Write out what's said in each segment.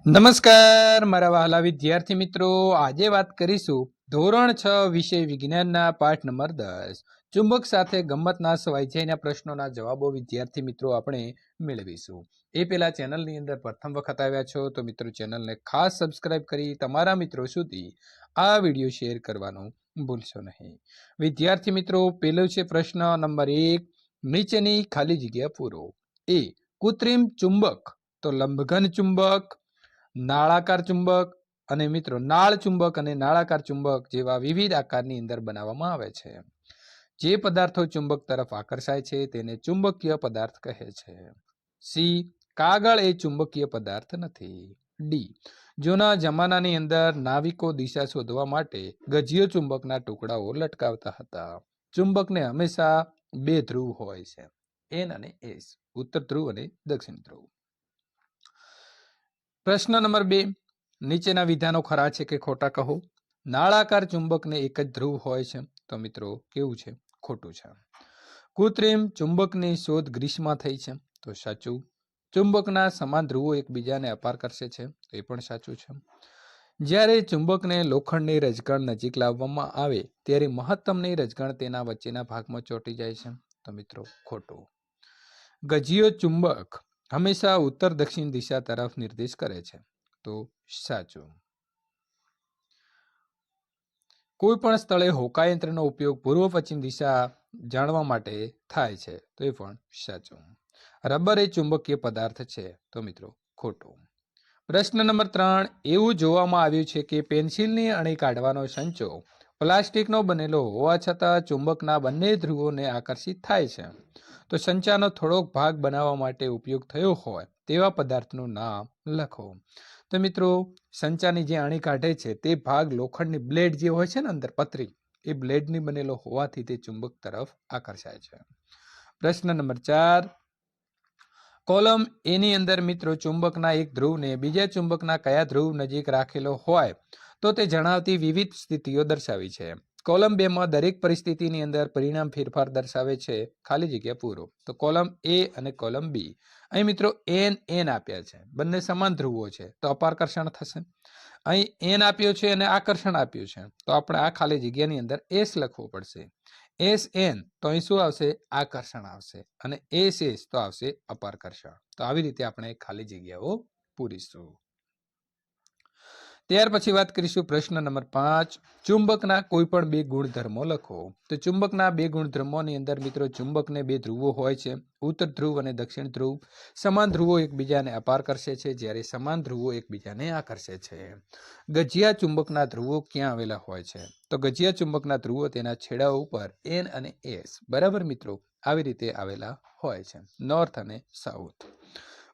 નમસ્કાર મારા વહાલા વિદ્યાર્થી મિત્રો, આજે વાત કરીશું ધોરણ 6 વિષય વિજ્ઞાનના પાઠ નંબર 10 ચુંબક સાથે ગમ્મતના સ્વાધ્યાયના પ્રશ્નોના જવાબો વિદ્યાર્થી મિત્રો આપણે મેળવીશું. એ પહેલા ચેનલની અંદર પ્રથમ વખત આવ્યા છો તો મિત્રો ચેનલને ખાસ સબસ્ક્રાઇબ કરી તમારા મિત્રો સુધી આ વિડીયો શેર કરવાનું ભૂલશો નહીં. વિદ્યાર્થી મિત્રો, પહેલો છે પ્રશ્ન નંબર 1, નીચેની ખાલી જગ્યા પૂરો. એ કૃત્રિમ ચુંબક તો લંબઘન ચુંબક, નાળાકાર ચુંબક અને મિત્રો નાળ ચુંબક અને નાળાકાર ચુંબક જેવા વિવિધ આકારની અંદર બનાવવામાં આવે છે. જે પદાર્થો ચુંબક તરફ આકર્ષાય છે તેને ચુંબકીય પદાર્થ કહે છે. સી, કાગળ એ ચુંબકીય પદાર્થ નથી. ડી, જૂના જમાનાની અંદર નાવિકો દિશા શોધવા માટે ગજિયો ચુંબકના ટુકડાઓ લટકાવતા હતા. ચુંબકને હંમેશા બે ધ્રુવ હોય છે, એન અને એસ, ઉત્તર ધ્રુવ અને દક્ષિણ ધ્રુવ. પ્રશ્ન નંબર 2, નીચેના વિધાનો ખરા છે કે ખોટા કહો. નાળાકાર ચુંબકને એક જ ધ્રુવ હોય છે, તો મિત્રો કેવું છે? ખોટું છે. કૃત્રિમ ચુંબકની શોધ ગ્રીસમાં થઈ છે, તો સાચું. ચુંબકના સમાન ધ્રુવો એકબીજાને અપાર કરશે છે, તો એ પણ સાચું છે. જ્યારે ચુંબકને લોખંડની રજકણ નજીક લાવવામાં આવે ત્યારે મહત્તમની રજકણ તેના વચ્ચેના ભાગમાં ચોંટી જાય છે, તો મિત્રો ખોટું. ગજિયો ચુંબક હંમેશા ઉત્તર દક્ષિણ દિશા તરફ નિર્દેશ કરે છે, તો સાચું. કોઈ પણ સ્થળે હોકાયંત્રનો ઉપયોગ પૂર્વ પશ્ચિમ દિશા જાણવા માટે થાય છે, તો એ પણ સાચું. રબર એ ચુંબકીય પદાર્થ છે, તો મિત્રો ખોટું. પ્રશ્ન નંબર 3, એવું જોવામાં આવ્યું છે કે પેન્સિલની અણી કાઢવાનો સંચો પ્લાસ્ટિકનો બનેલો હોવા છતાં ચુંબકના બંને ધ્રુવોને આકર્ષિત થાય છે, તો સંચાનો થોડોક ભાગ બનાવવા માટે ઉપયોગ થયો હોય તેવા પદાર્થનું નામ લખો. તો મિત્રો સંચાની જે અણી કાઢે છે તે ભાગ લોખંડની બ્લેડ જે હોય છે ને અંદર પતરી, એ બ્લેડની બનેલો હોવાથી તે ચુંબક તરફ આકર્ષાય છે. પ્રશ્ન નંબર 4, કોલમ એની અંદર મિત્રો ચુંબકના એક ધ્રુવને બીજા ચુંબકના કયા ધ્રુવ નજીક રાખેલો હોય તો તે જણાવતી વિવિધ સ્થિતિઓ દર્શાવી છે. કોલમ 2 માં દરેક પરિસ્થિતિની અંદર પરિણામ ફેરફાર દર્શાવે છે, ખાલી જગ્યા પૂરો. તો કોલમ એ અને કોલમ બી, અહીં મિત્રો એન એન આપ્યા છે, બંને સમાન ધ્રુવો છે, તો અપાકર્ષણ થશે. અહીં એન આપ્યો છે અને આકર્ષણ આપ્યું છે, તો આપણે આ ખાલી જગ્યાની અંદર એસ લખવું પડશે. એસ એન, તો અહીં શું આવશે? આકર્ષણ આવશે, અને એસ એસ તો આવશે અપાકર્ષણ. તો આવી રીતે આપણે ખાલી જગ્યાઓ પૂરીશું. ત્યાર પછી વાત કરીશું પ્રશ્ન નંબર 5, ચુંબકના કોઈ પણ બે ગુણધર્મો લખો. તો ચુંબકના બે ગુણધર્મોની અંદર મિત્રો ચુંબકને બે ધ્રુવો હોય છે, ઉત્તર ધ્રુવ અને દક્ષિણ ધ્રુવ. સમાન ધ્રુવો એકબીજાને અપાર કરશે છે, જ્યારે સમાન ધ્રુવો એકબીજાને આકર્ષે છે. ગજિયા ચુંબકના ધ્રુવો ક્યાં આવેલા હોય છે? તો ગજિયા ચુંબકના ધ્રુવો તેના છેડાઓ ઉપર એન અને એસ બરાબર મિત્રો આવી રીતે આવેલા હોય છે, નોર્થ અને સાઉથ.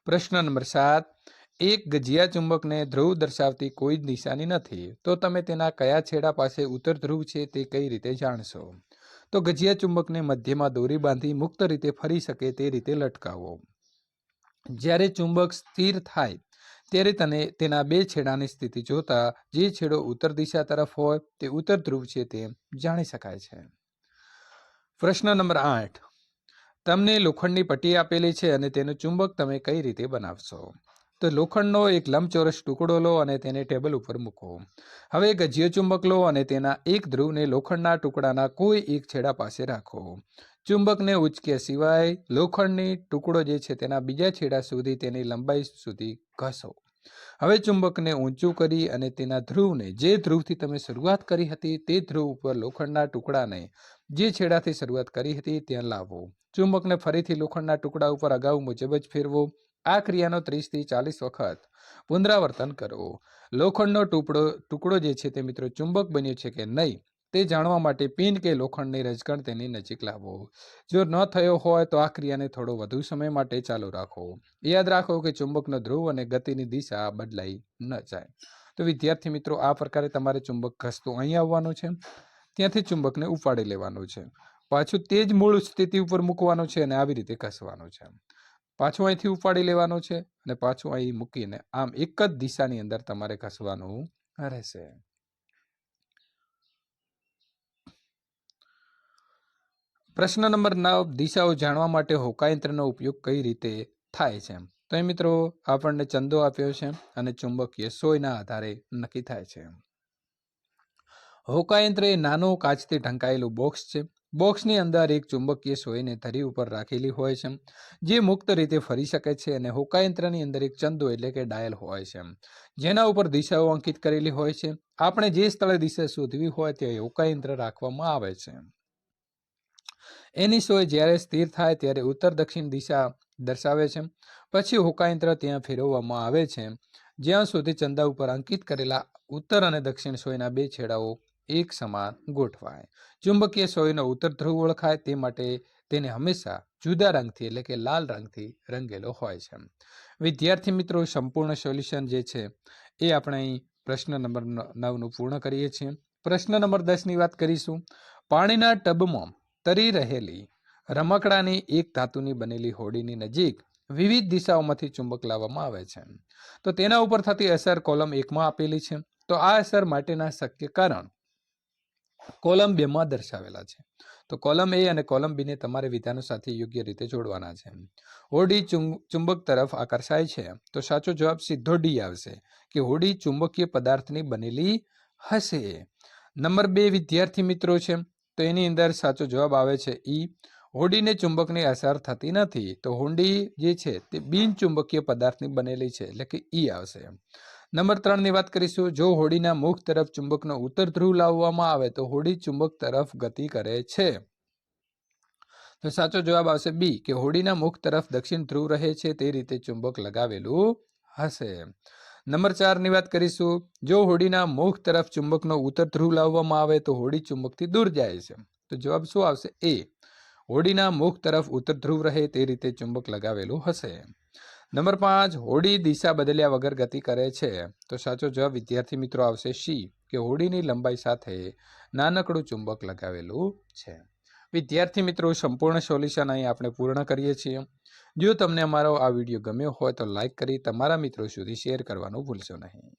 પ્રશ્ન નંબર 7, એક ગજિયા ચુંબકને ધ્રુવ દર્શાવતી કોઈ જ નિશાની નથી, તો તમે તેના કયા છેડા પાસે ઉત્તર ધ્રુવ છે તે કઈ રીતે જાણશો? તો ગજિયા ચુંબકને મધ્યમાં દોરી બાંધી મુક્ત રીતે ફરી શકે તે રીતે લટકાવો. જ્યારે ચુંબક સ્થિર થાય ત્યારે તેના બે છેડાની સ્થિતિ જોતા જે છેડો ઉત્તર દિશા તરફ હોય તે ઉત્તર ધ્રુવ છે તેમ જાણી શકાય છે. પ્રશ્ન નંબર 8, તમને લોખંડની પટ્ટી આપેલી છે અને તેનું ચુંબક તમે કઈ રીતે બનાવશો? તો લોખંડનો એક લંબચોરસ ટુકડો લો અને તેને ટેબલ ઉપર મૂકો. હવે ગજિયો ચુંબક લો અને તેના એક ધ્રુવને લોખંડના ટુકડાના કોઈ એક છેડા પાસે રાખો. ચુંબકને ઉચક્યા સિવાય લોખંડની ટુકડો જે છે તેના બીજા છેડા સુધી તેની લંબાઈ સુધી ઘસો. હવે ચુંબકને ઊંચું કરી અને તેના ધ્રુવને જે ધ્રુવથી તમે શરૂઆત કરી હતી તે ધ્રુવ ઉપર લોખંડના ટુકડાને જે છેડાથી શરૂઆત કરી હતી ત્યાં લાવો. ચુંબકને ફરીથી લોખંડના ટુકડા ઉપર અગાઉ મુજબ જ ફેરવો. આ ક્રિયાનો 30 થી 40 વખત પુનરાવર્તન કરો. લોખંડનો ટુકડો જે છે તે મિત્રો ચુંબક બન્યો છે કે નહીં તે જાણવા માટે પિન કે લોખંડની રજકણ તેની નજીક લાવો. જો ન થયો હોય તો આ ક્રિયાને થોડો વધુ સમય માટે ચાલુ રાખો. યાદ રાખો કે ચુંબકનો ધ્રુવ અને ગતિની દિશા બદલાઈ ન જાય. તો વિદ્યાર્થી મિત્રો, આ પ્રકારે તમારે ચુંબક ઘસતું અહીં આવવાનું છે, ત્યાંથી ચુંબકને ઉપાડી લેવાનું છે, પાછું તે જ મૂળ સ્થિતિ ઉપર મૂકવાનું છે અને આવી રીતે ઘસવાનું છે. પાછું અહીંથી ઉપાડી લેવાનું છે અને પાછું અહીં મૂકીને આમ એક જ દિશાની અંદર તમારે ઘસવાનું રહેશે. પ્રશ્ન નંબર 9, દિશાઓ જાણવા માટે હોકાયંત્રનો ઉપયોગ કઈ રીતે થાય છે? તો અહીં મિત્રો આપણને ચંદો આપ્યો છે અને ચુંબકીય સોયના આધારે નક્કી થાય છે. હોકાયંત્ર એ નાનો કાચથી ઢંકાયેલું બોક્સ છે. બોક્સની અંદર એક ચુંબકીય સોયને ધરી ઉપર રાખેલી હોય છે, જે મુક્ત રીતે ફરી શકે છે. અને હોકાયંત્રની અંદર એક ચંદો એટલે કે ડાયલ હોય છે, જેના ઉપર દિશાઓ અંકિત કરેલી હોય છે. આપણે જે સ્થળે દિશા શોધવી હોય તે હોકાયંત્ર રાખવામાં આવે છે. એની સોય જ્યારે સ્થિર થાય ત્યારે ઉત્તર દક્ષિણ દિશા દર્શાવે છે. પછી હોકાયંત્ર ત્યાં ફેરવવામાં આવે છે જ્યાં સુધી ચંદા ઉપર અંકિત કરેલા ઉત્તર અને દક્ષિણ સોયના બે છેડાઓ એક સમાન ગોઠવાય. ચુંબકીય સોયનો ઉત્તર ધ્રુવ ઓળખાય તે માટે તેને હંમેશા જુદા રંગથી એટલે કે લાલ રંગથી રંગેલો હોય છે. વિદ્યાર્થી મિત્રો, સંપૂર્ણ સોલ્યુશન જે છે એ આપણે અહીં પ્રશ્ન નંબર 9નું પૂર્ણ કરીએ છીએ. પ્રશ્ન નંબર 10ની વાત કરીશું. પાણીના ટબમાં તરી રહેલી રમકડાની એક ધાતુની બનેલી હોડીની નજીક વિવિધ દિશાઓમાંથી ચુંબક લાવવામાં આવે છે. તો તેના ઉપર થતી અસર કોલમ 1માં આપેલી છે. તો આ અસર માટેના શક્ય કારણ કોલમ 2માં દર્શાવેલા છે. તો કોલમ એ અને કોલમ બી ને તમારે વિધાનો સાથે યોગ્ય રીતે જોડવાના છે. હોડી ચુંબક તરફ આકર્ષાય છે. તો સાચો જવાબ સીધો ડી આવશે કે હોડી ચુંબકીય પદાર્થની બનેલી હશે. નંબર 2 વિદ્યાર્થી મિત્રો છે, તો એની અંદર સાચો જવાબ આવે છે ઈ. હોડીને ચુંબકની અસર થતી નથી. તો હોડી જે છે તે બિનચુંબકીય પદાર્થની બનેલી છે એટલે કે ઈ આવશે. નંબર 3ની વાત કરીશું. જો હોડીના મુખ તરફ ચુંબકનો ઉત્તર ધ્રુવ લાવવામાં આવે તો હોડી ચુંબક તરફ ગતિ કરે છે. તો સાચો જવાબ આવશે બી કે હોડીના મુખ તરફ દક્ષિણ ધ્રુવ રહે છે તે રીતે ચુંબક લગાવેલું હશે. નંબર 4ની વાત કરીશું. જો હોડીના મુખ તરફ ચુંબકનો ઉત્તર ધ્રુવ લાવવામાં આવે તો હોડી ચુંબકથી દૂર જાય છે. તો જવાબ શું આવશે? એ. હોડીના મુખ તરફ ઉત્તર ધ્રુવ રહે તે રીતે ચુંબક લગાવેલું હશે. નંબર 5 હોડી દિશા બદલ્યા વગર ગતિ કરે છે. તો સાચો જવાબ વિદ્યાર્થી મિત્રો આવશે સી કે હોડીની લંબાઈ સાથે નાનકડું ચુંબક લગાવેલું છે. વિદ્યાર્થી મિત્રો, સંપૂર્ણ સોલ્યુશન અહીં આપણે પૂર્ણ કરીએ છીએ. જો તમને અમારો આ વિડીયો ગમ્યો હોય તો લાઈક કરી તમારા મિત્રો સુધી શેર કરવાનું ભૂલશો નહીં.